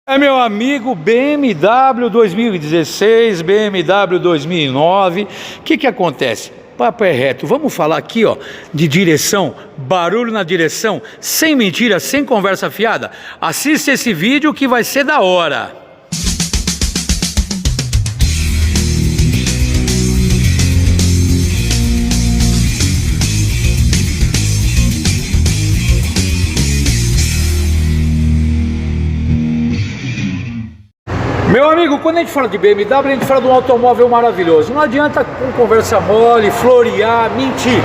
É, meu amigo, BMW 2016, BMW 2009, o que acontece? Papo é reto, vamos falar aqui ó, de direção, barulho na direção, sem mentira, sem conversa fiada. Assista esse vídeo que vai ser da hora. Meu amigo, quando a gente fala de BMW, a gente fala de um automóvel maravilhoso. Não adianta com conversa mole, florear, mentir.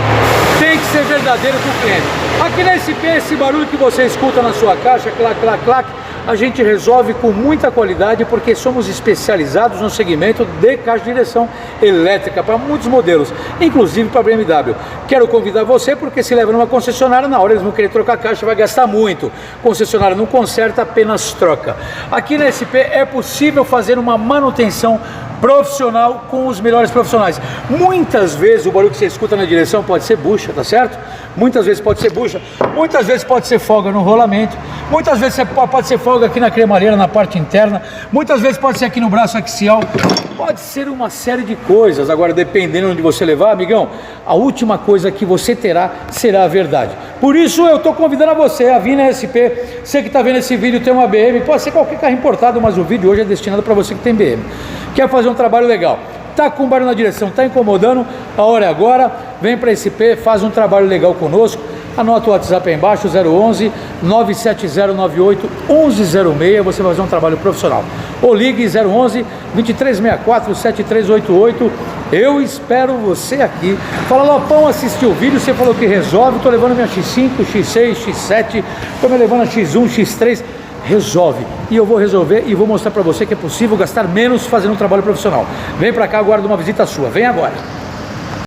Tem que ser verdadeiro com o cliente. Aqui na SP, esse barulho que você escuta na sua caixa, clac, clac, clac, a gente resolve com muita qualidade porque somos especializados no segmento de caixa de direção elétrica para muitos modelos, inclusive para BMW. Quero convidar você porque se leva numa concessionária, na hora eles vão querer trocar a caixa, vai gastar muito. Concessionária não conserta, apenas troca. Aqui na SP é possível fazer uma manutenção profissional com os melhores profissionais. Muitas vezes o barulho que você escuta na direção pode ser bucha, tá certo? Muitas vezes pode ser bucha, muitas vezes pode ser folga no rolamento, muitas vezes pode ser folga aqui na cremalheira, na parte interna, muitas vezes pode ser aqui no braço axial, pode ser uma série de coisas. Agora, dependendo de onde você levar, amigão, a última coisa que você terá será a verdade. Por isso eu estou convidando a você a vir na SP. Você que está vendo esse vídeo tem uma BM, pode ser qualquer carro importado, mas o vídeo hoje é destinado para você que tem BM. Quer fazer um trabalho legal, tá com barulho na direção, tá incomodando, a hora é agora, vem para a SP, faz um trabalho legal conosco. Anota o WhatsApp aí embaixo, 011 97098 1106, você vai fazer um trabalho profissional. Ou ligue 011 2364 7388. Eu espero você aqui. Fala, Lopão, assistiu o vídeo, você falou que resolve, tô levando minha X5, X6, X7, tô me levando a X1, X3, resolve. E eu vou resolver e vou mostrar para você que é possível gastar menos fazendo um trabalho profissional. Vem para cá, aguardo uma visita sua, vem agora.